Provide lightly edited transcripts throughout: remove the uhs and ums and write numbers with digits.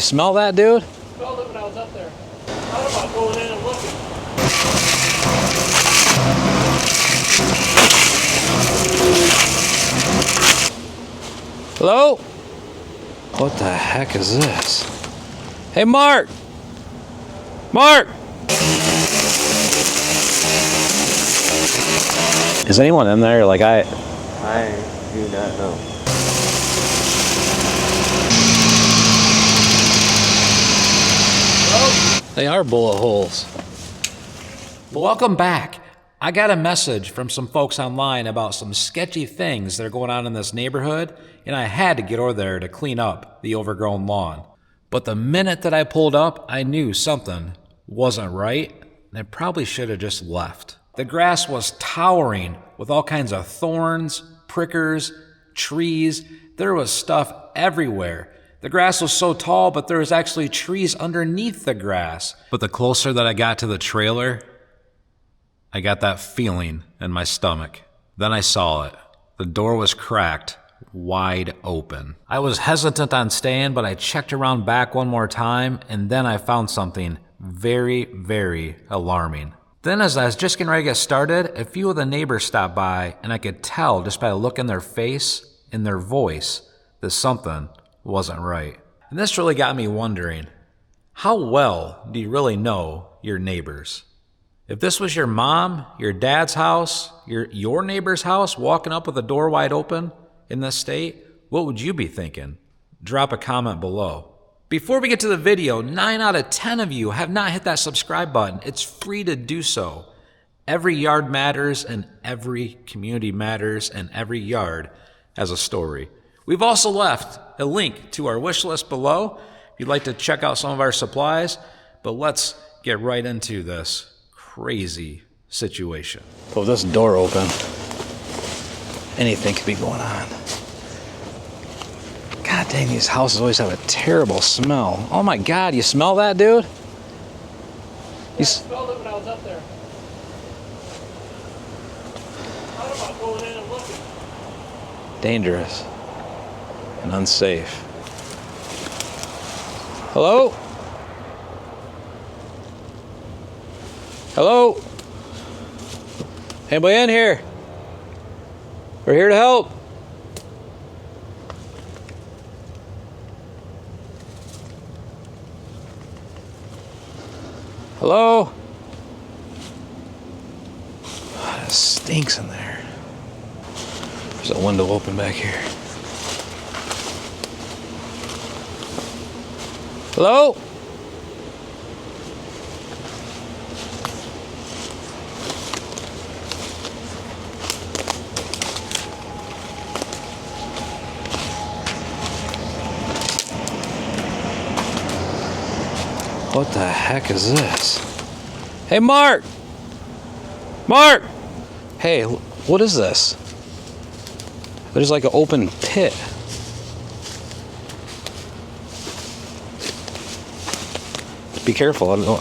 You smell that, dude? I smelled it when I was up there. I thought about going in and looking. Hello? What the heck is this? Hey, Mark! Mark! Is anyone in there? Like, I do not know. They are bullet holes. Welcome back. I got a message from some folks online about some sketchy things that are going on in this neighborhood, and I had to get over there to clean up the overgrown lawn. But the minute that I pulled up, I knew something wasn't right, and I probably should have just left. The grass was towering with all kinds of thorns, prickers, trees. There was stuff everywhere. The grass was so tall, but there was actually trees underneath the grass. But the closer that I got to the trailer, I got that feeling in my stomach. Then I saw it. The door was cracked, wide open. I was hesitant on staying, but I checked around back one more time, and then I found something very, very alarming. Then as I was just getting ready to get started, a few of the neighbors stopped by, and I could tell just by the look in their face, in their voice, that something wasn't right. And this really got me wondering, how well do you really know your neighbors? If this was your mom, your dad's house, your neighbor's house, walking up with the door wide open in this state, what would you be thinking? Drop a comment below. Before we get to the video, 9 out of 10 of you have not hit that subscribe button. It's free to do so. Every yard matters, and every community matters, and every yard has a story. We've also left a link to our wish list below if you'd like to check out some of our supplies, but let's get right into this crazy situation. With this door open, anything could be going on. God dang, these houses always have a terrible smell. Oh my God, you smell that, dude? I smelled it when I was up there. I thought about going in and looking. Dangerous and unsafe. Hello? Hello? Anybody in here? We're here to help. Hello? Oh, it stinks in there. There's a window open back here. Hello? What the heck is this? Hey, Mark! Mark! Hey, what is this? There's like an open pit. Be careful. I don't know.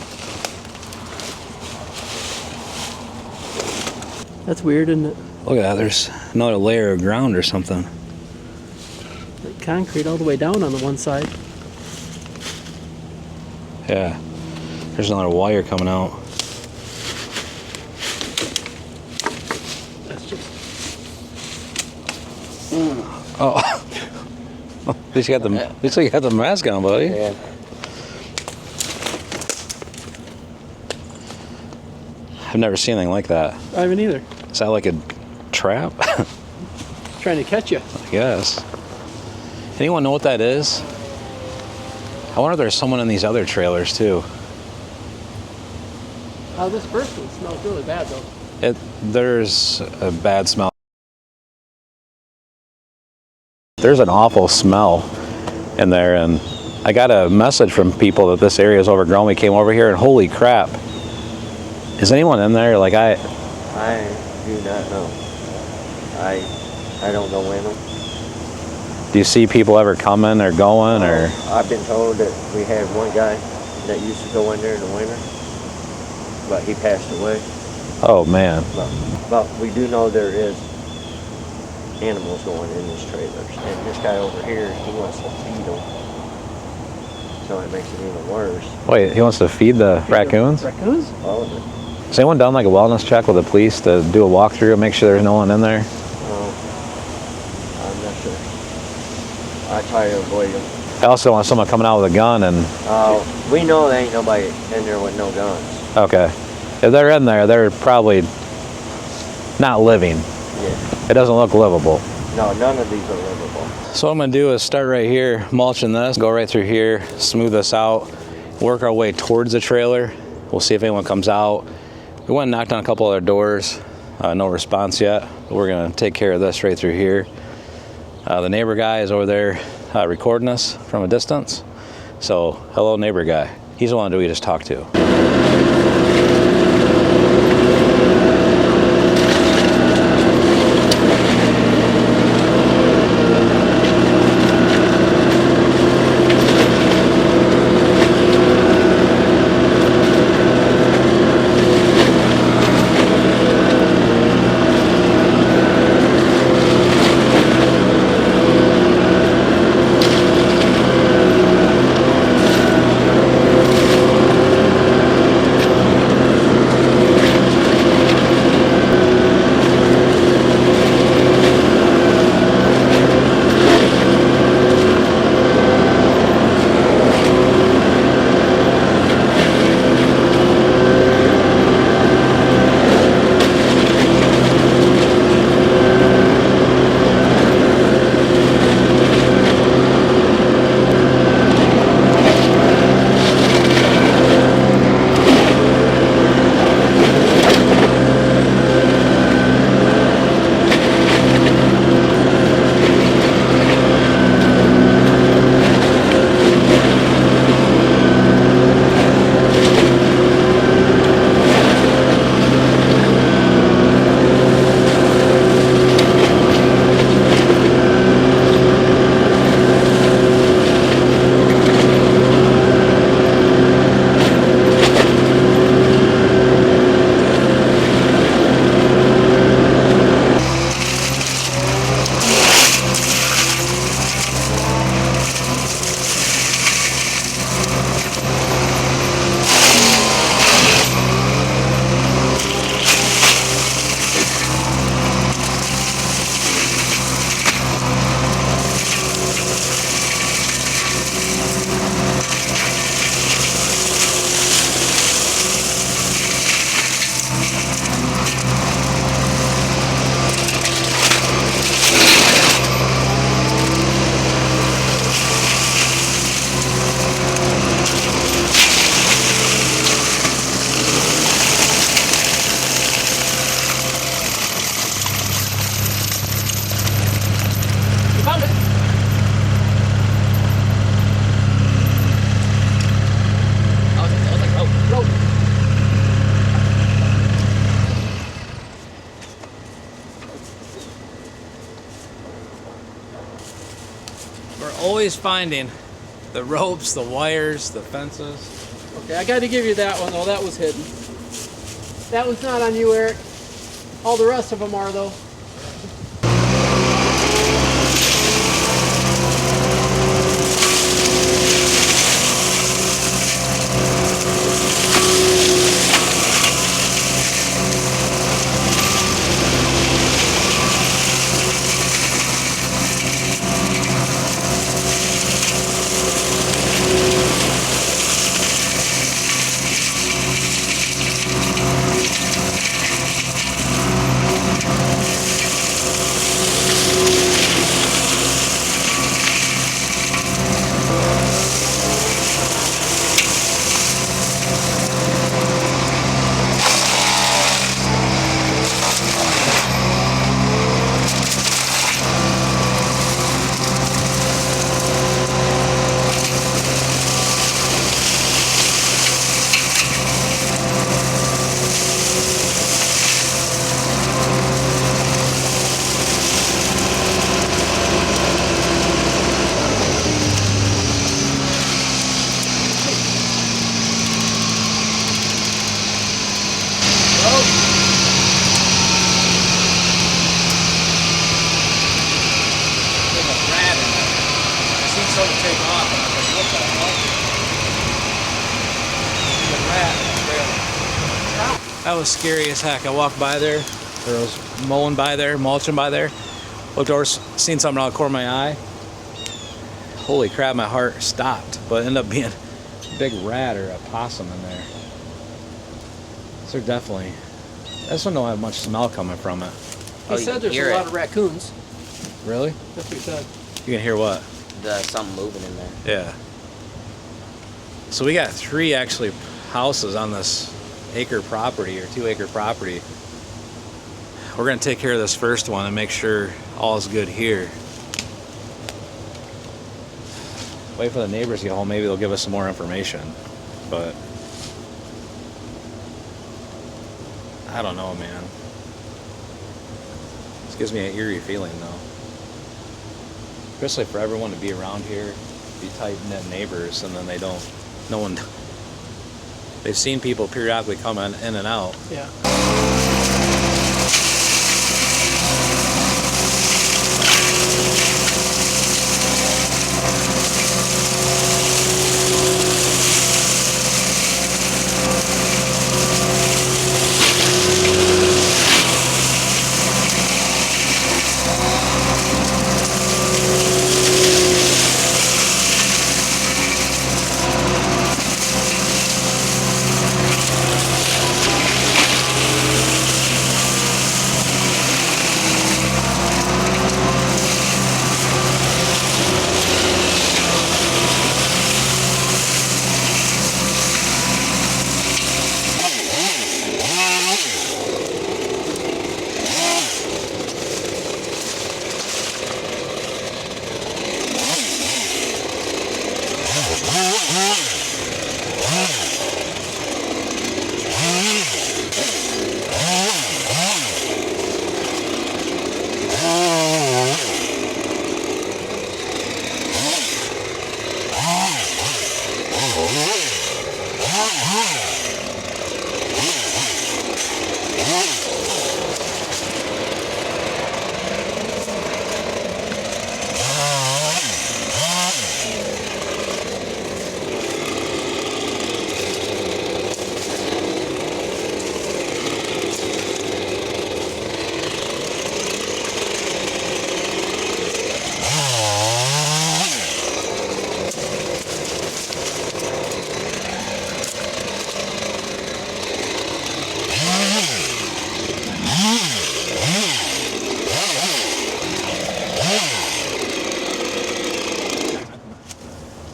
That's weird, isn't it? Look at that. There's another layer of ground or something. Like concrete all the way down on the one side. Yeah. There's another wire coming out. That's just... Oh. At least you got the mask on, buddy. Yeah. I've never seen anything like that. I haven't either. Is that like a trap? Trying to catch you. I guess. Anyone know what that is? I wonder if there's someone in these other trailers too. Oh, this first one smells really bad though. There's a bad smell. There's an awful smell in there, and I got a message from people that this area is overgrown. We came over here and holy crap. Is anyone in there? Like I do not know. I don't go in them. do you see people ever coming or going or? I've been told that we had one guy that used to go in there in the winter, but he passed away. Oh man. But we do know there is animals going in these trailers, and this guy over here, he wants to feed them. so it makes it even worse. Wait, he wants to feed the raccoons? Raccoons? All of it. Has anyone done like a wellness check with the police to do a walkthrough and make sure there's no one in there? Oh, I'm not sure. I try to avoid them. I also don't want someone coming out with a gun and... We know there ain't nobody in there with no guns. Okay. If they're in there, they're probably not living. Yeah. It doesn't look livable. No, none of these are livable. So what I'm gonna do is start right here, mulching this, go right through here, smooth this out, work our way towards the trailer. We'll see if anyone comes out. We went and knocked on a couple other doors, no response yet. But we're gonna take care of this right through here. The neighbor guy is over there recording us from a distance. So, hello neighbor guy. He's the one that we just talked to. We're always finding the ropes, the wires, the fences. Okay, I got to give you that one though. That was hidden. That was not on you, Eric. All the rest of them are though. Take off, and I was like, what the hell? That was scary as heck. I walked by there, or I was mowing by there, mulching by there. Looked over, seen something out of the corner of my eye. Holy crap, my heart stopped. But it ended up being a big rat or a possum in there. So they're definitely, I just don't have much smell coming from it. He said there's a lot of raccoons. Really? That's what he said. You can hear what? Something moving in there. Yeah. So we got 3 actually houses on this acre property or 2-acre property. We're gonna take care of this first one and make sure all is good here. Wait for the neighbors to get home, maybe they'll give us some more information. But I don't know, man. This gives me an eerie feeling though. Especially for everyone to be around here, be tight-knit neighbors, and then no one, they've seen people periodically come in and out. Yeah.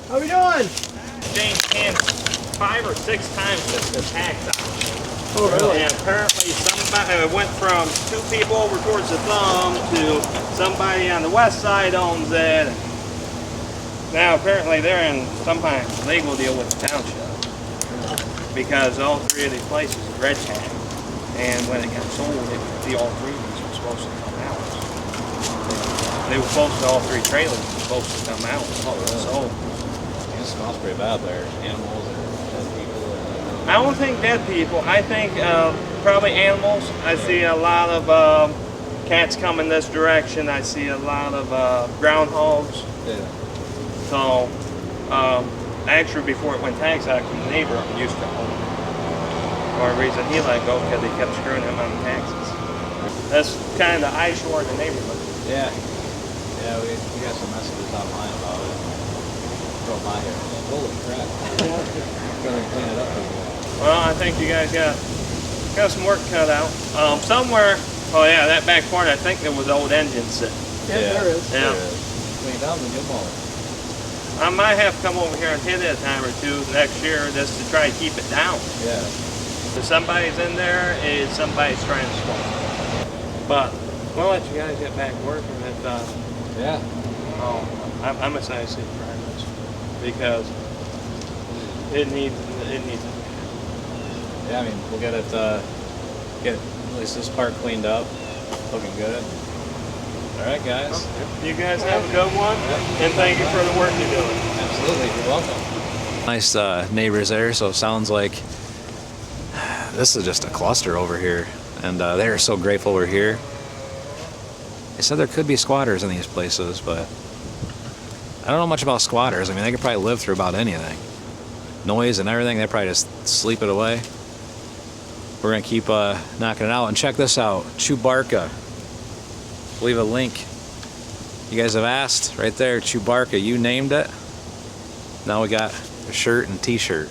How we doing? Changed hands 5 or 6 times since the tax out. Oh, really? And apparently somebody went from 2 people over towards the thumb to somebody on the west side owns it. Now apparently they're in some kind of legal deal with the township because all 3 of these places are red tag. And when it got sold, all 3 of these were supposed to come out. They were supposed to, all 3 trailers were supposed to come out. Oh, really? So It smells pretty bad there. Animals or dead people. I don't think dead people. I think probably animals. I see a lot of cats coming this direction. I see a lot of groundhogs. Yeah. So actually, before it went tax act, the neighbor used to own it. For a reason he let go because they kept screwing him on the taxes. That's kind of the eyesore of the neighborhood. Yeah. Yeah, we got some messages online about it. Drove by here. Holy crap. Gonna clean it up a little. Well, I think you guys got some work cut out. Somewhere, oh yeah, that back corner, I think there was old engines sitting. Yeah, there is. Yeah. Clean it out and get mow. I might have to come over here and hit it a time or 2 next year just to try to keep it down. Yeah. If somebody's in there, somebody's trying to smoke. But we'll let you guys get back working. Yeah. I'm excited to see the progress because it needs. Yeah, I mean, we'll get it, get at least this part cleaned up. Looking good. All right, guys. You guys have a good one, and thank you for the work you're doing. Absolutely. You're welcome. Nice neighbors there, so it sounds like this is just a cluster over here, and they are so grateful we're here. They said there could be squatters in these places, but I don't know much about squatters. I mean, they could probably live through about anything. Noise and everything, they probably just sleep it away. we're gonna keep knocking it out. And check this out, Chewbarca. Leave a link. You guys have asked right there, Chewbarca. You named it. Now we got a shirt and t-shirt.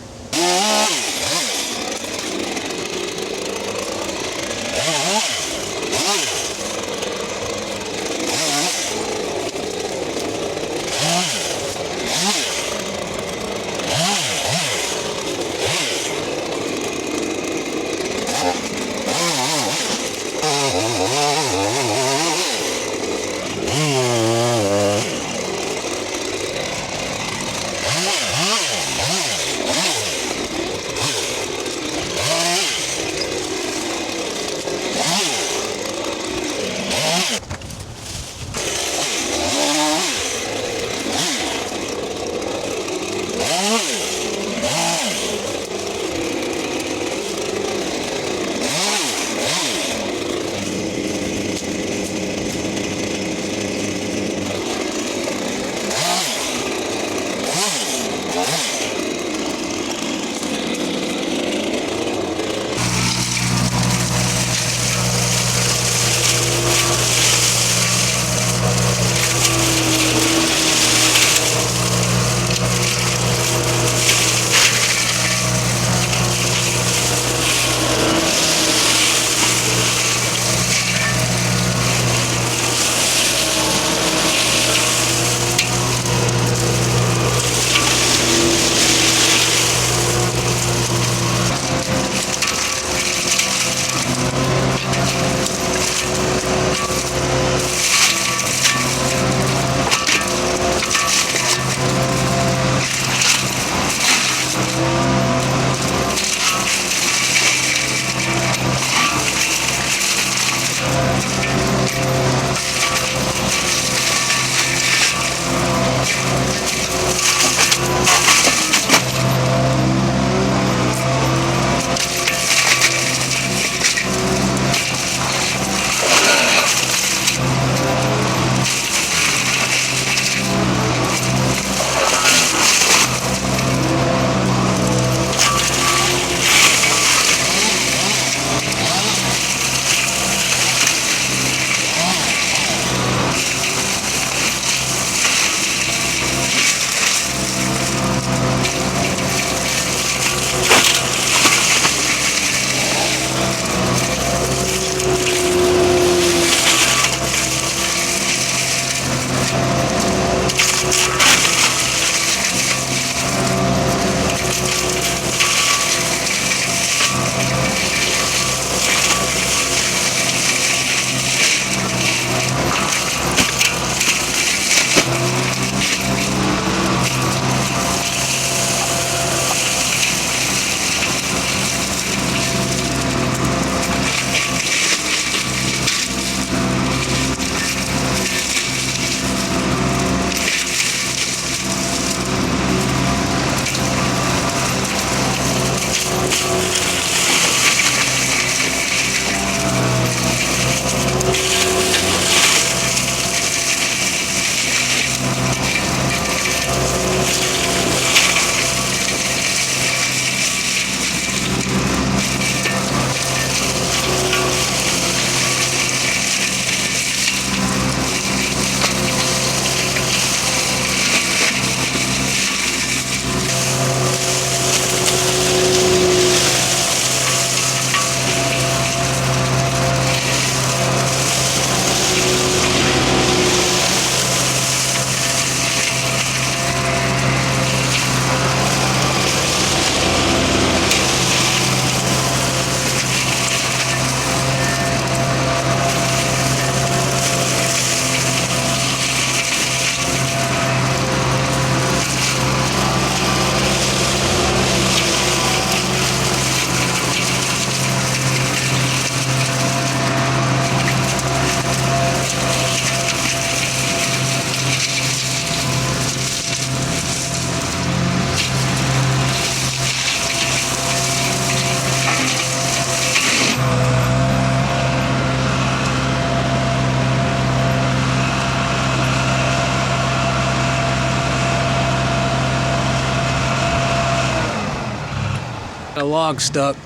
A log stuck.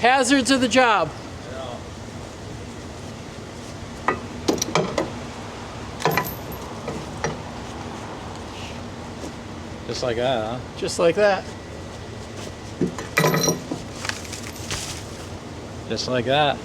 Hazards of the job. Just like that, huh? Just like that. Just like that.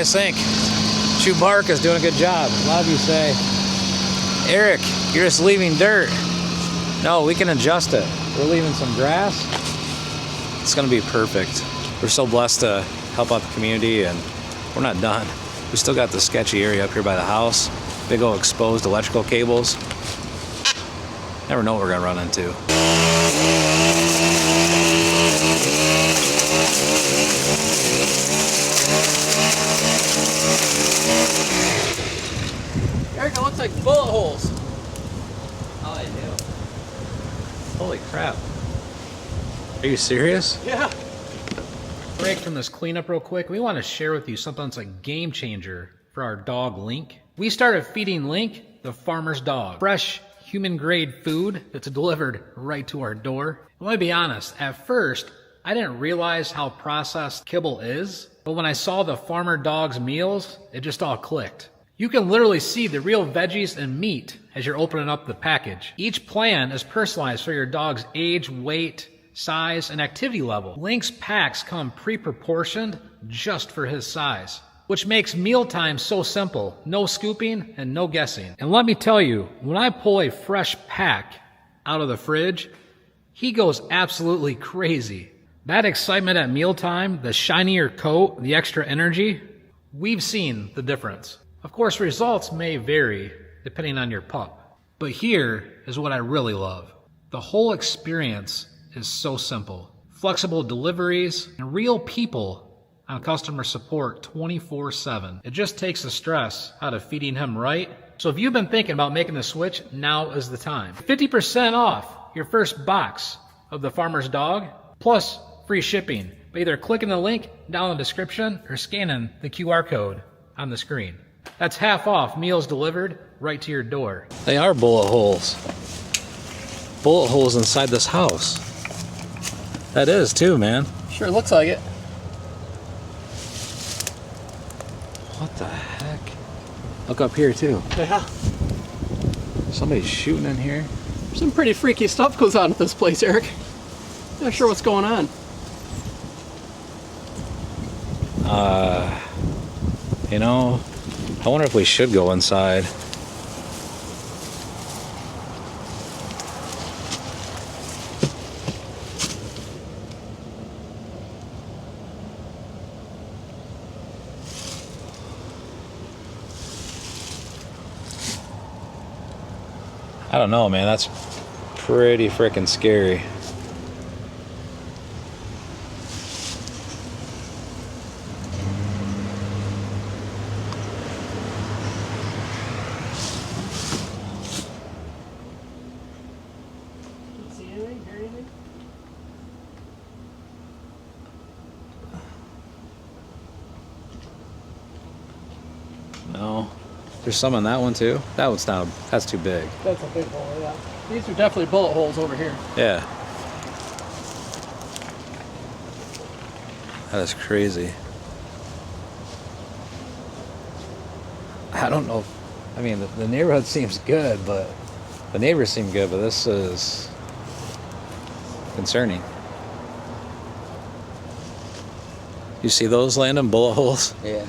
guys think? Chubark is doing a good job. A lot of you say, Eric, you're just leaving dirt. No, we can adjust it. We're leaving some grass. It's gonna be perfect. We're so blessed to help out the community, and we're not done. We still got the sketchy area up here by the house. Big old exposed electrical cables. Never know what we're gonna run into. Eric, it looks like bullet holes. Oh, I do. Holy crap. Are you serious? Yeah. Break from this cleanup real quick. We want to share with you something that's a game changer for our dog Link. We started feeding Link the farmer's dog. Fresh, human-grade food that's delivered right to our door. And let me be honest, at first, I didn't realize how processed kibble is, but when I saw the farmer dog's meals, it just all clicked. You can literally see the real veggies and meat as you're opening up the package. Each plan is personalized for your dog's age, weight, size, and activity level. Link's packs come pre-proportioned just for his size, which makes mealtime so simple. No scooping and no guessing. And let me tell you, when I pull a fresh pack out of the fridge, he goes absolutely crazy. That excitement at mealtime, the shinier coat, the extra energy, we've seen the difference. Of course, results may vary depending on your pup. But here is what I really love. The whole experience is so simple. Flexible deliveries and real people on customer support 24/7. It just takes the stress out of feeding him right. So if you've been thinking about making the switch, now is the time. 50% off your first box of the farmer's dog, plus free shipping by either clicking the link down in the description or scanning the QR code on the screen. That's half off meals delivered right to your door. They are bullet holes. Bullet holes inside this house. That is too, man. Sure looks like it. What the heck? Look up here too. Yeah. Somebody's shooting in here. Some pretty freaky stuff goes on at this place, Eric. Not sure what's going on. You know, I wonder if we should go inside. I don't know, man. That's pretty freaking scary. See anything? Hear anything? No. There's some in that one too. That one's not. That's too big. That's a big hole, yeah. These are definitely bullet holes over here. Yeah. That is crazy. I don't know. I mean, the neighborhood seems good, but the neighbors seem good, but this is concerning. You see those, Landon? Bullet holes? Yeah.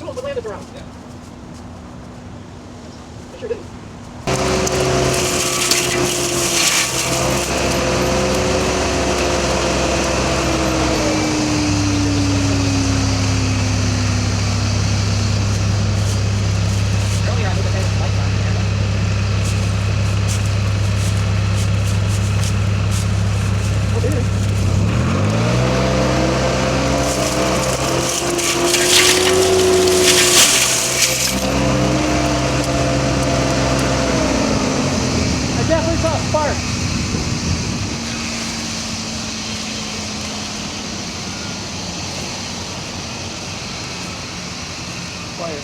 tools that landed around. Yeah. I sure didn't. Earlier I moved the lights on. Oh, dear. I definitely saw sparks. Fire.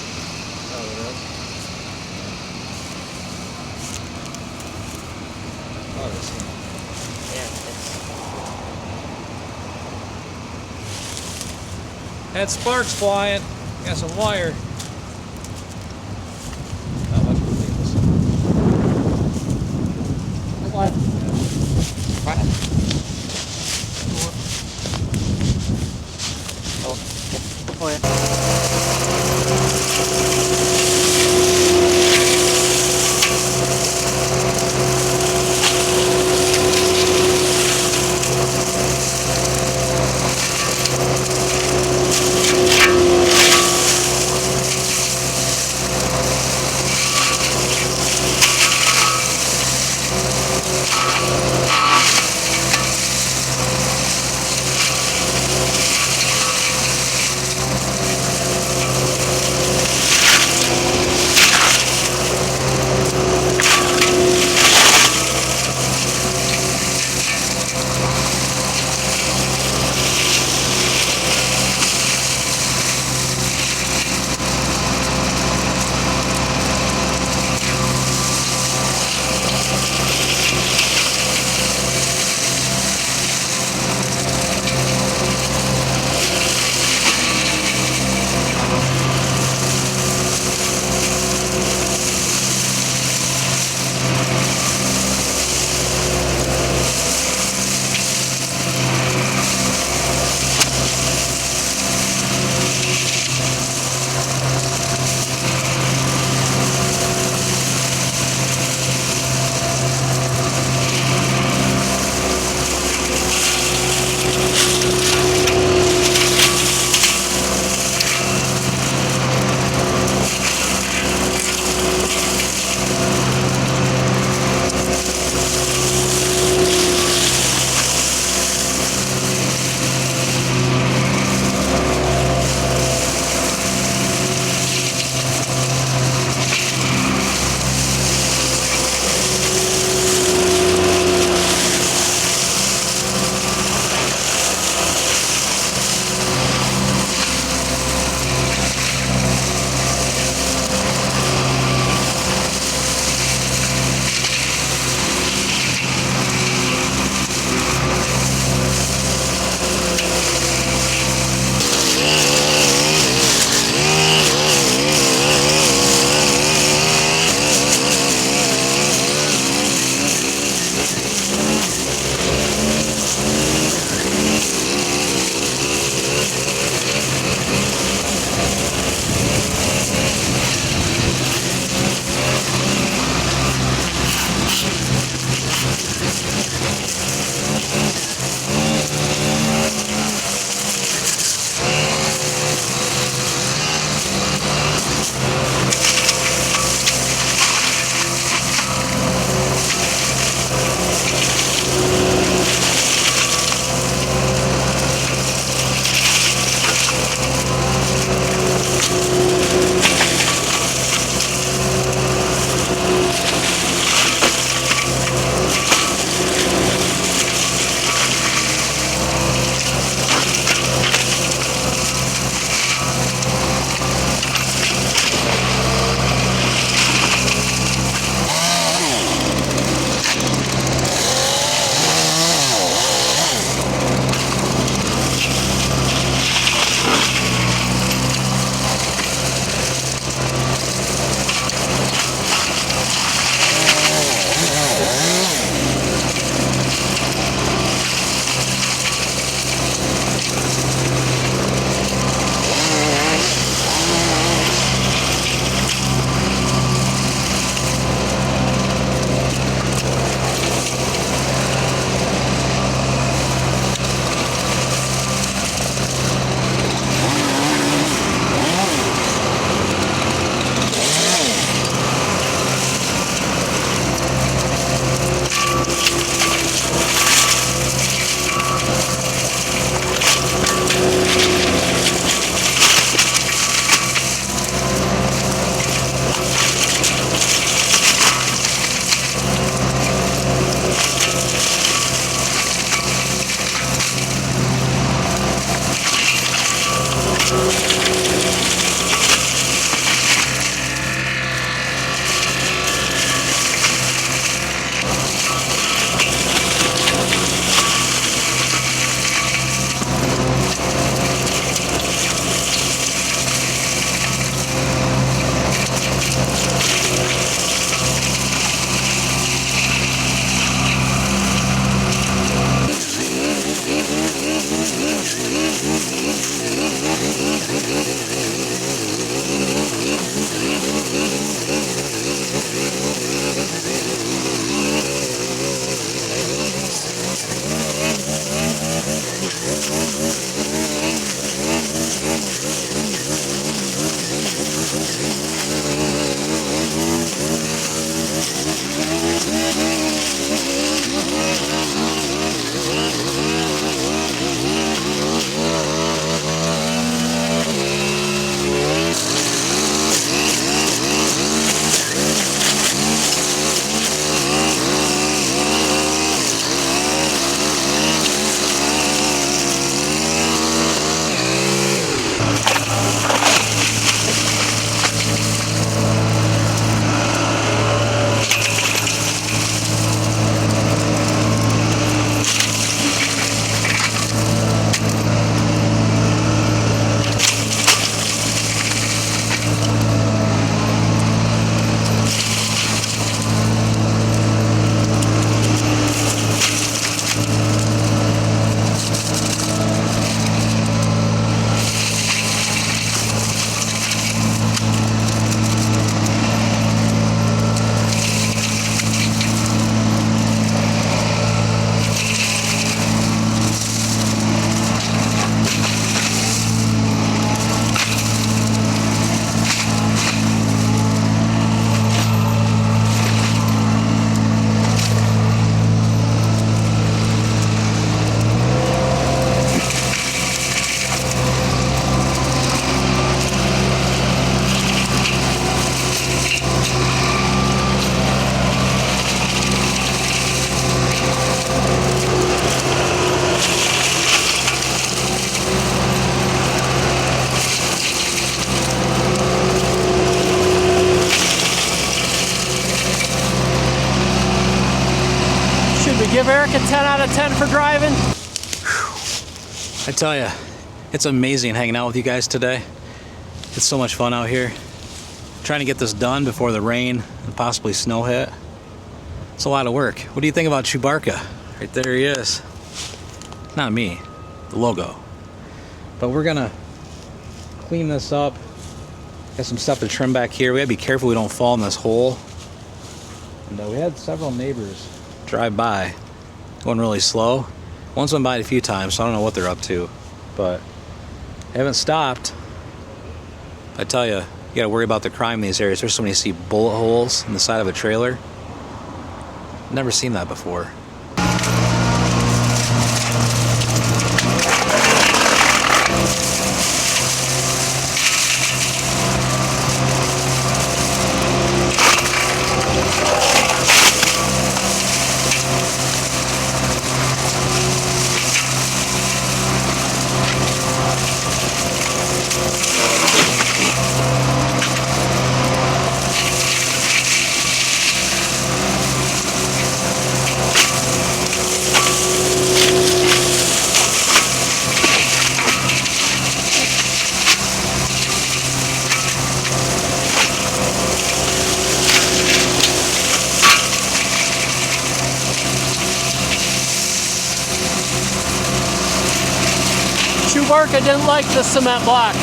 Oh, this thing. Yeah, Had sparks flying. Got some wire. What? Oh, yeah. Give Eric a 10 out of 10 for driving. I tell you, it's amazing hanging out with you guys today. It's so much fun out here. Trying to get this done before the rain and possibly snow hit. It's a lot of work. What do you think about Chewbacca? Right there he is. Not me, the logo. But we're gonna clean this up. Got some stuff to trim back here. We gotta be careful we don't fall in this hole. And we had several neighbors drive by, going really slow. One's went by it a few times, so I don't know what they're up to, but they haven't stopped. I tell you, you gotta worry about the crime in these areas, especially when you see bullet holes in the side of a trailer. Never seen that before. Chewbacca didn't like the cement block.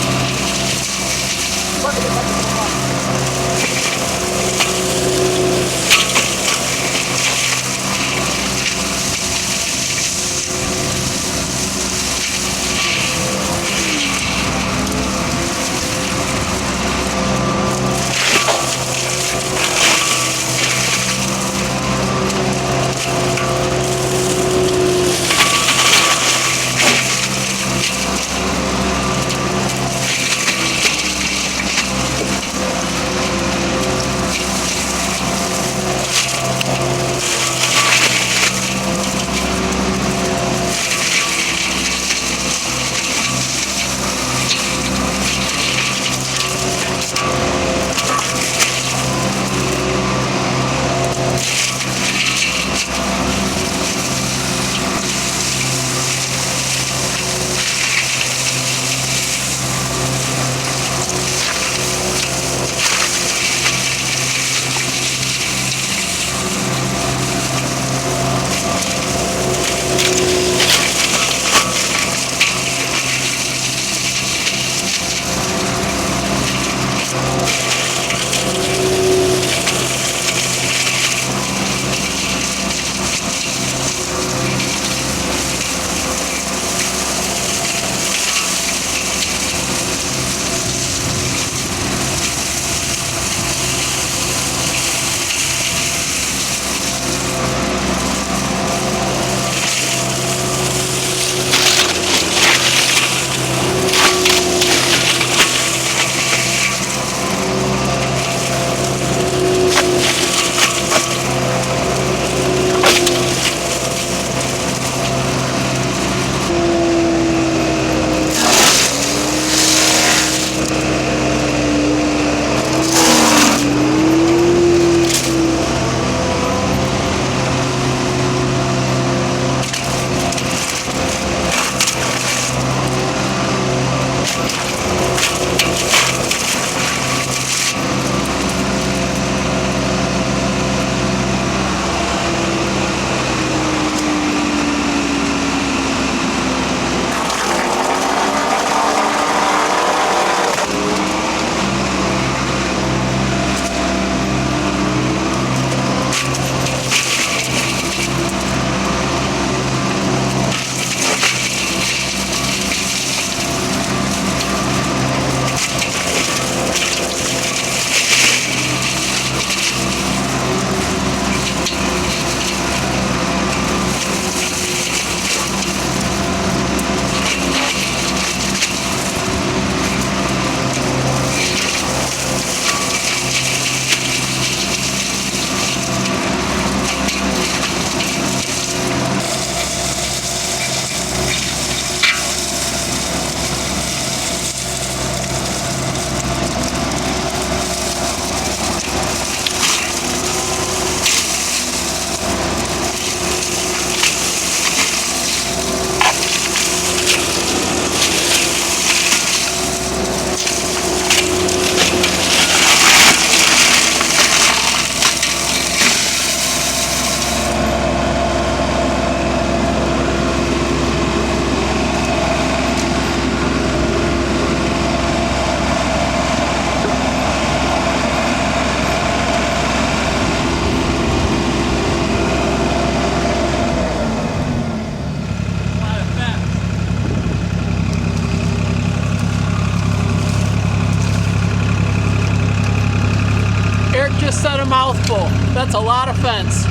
just said a mouthful. That's a lot of fence.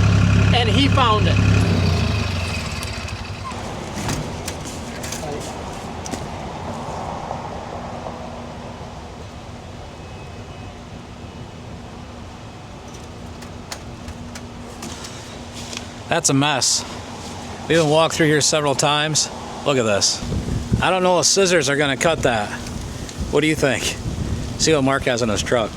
And he found it. That's a mess. We even walked through here several times. Look at this. I don't know if scissors are gonna cut that. What do you think? See what Mark has in his truck.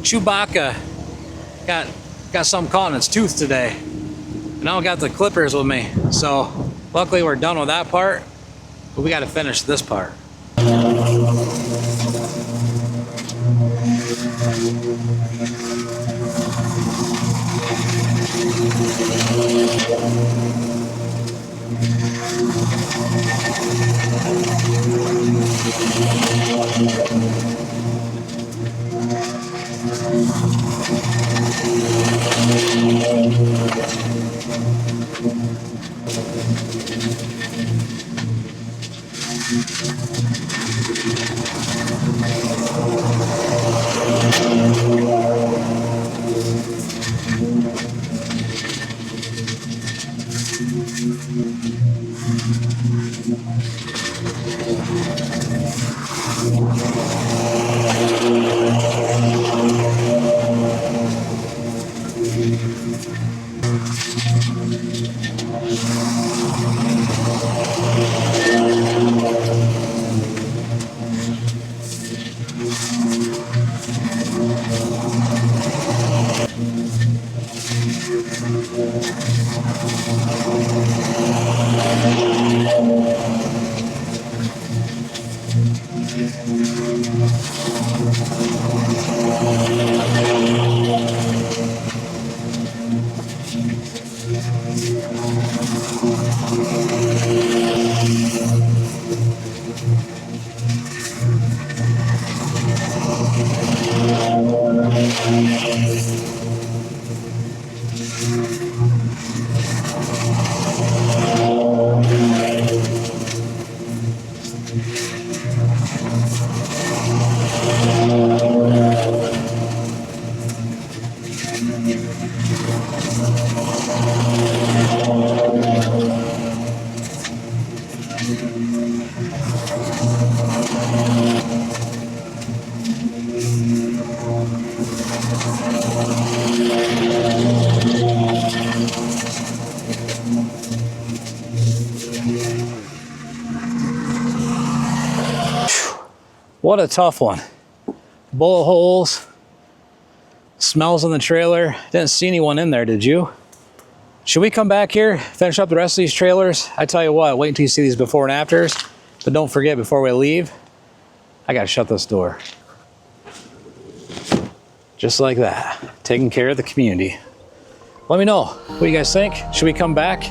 Chewbacca got something caught in its tooth today. And I don't got the clippers with me. So luckily we're done with that part, but we gotta finish this part. What a tough one. Bullet holes, smells in the trailer. Didn't see anyone in there, did you? Should we come back here, finish up the rest of these trailers? I tell you what, wait until you see these before and afters. But don't forget, before we leave, I gotta shut this door. Just like that, taking care of the community. Let me know, what do you guys think? Should we come back?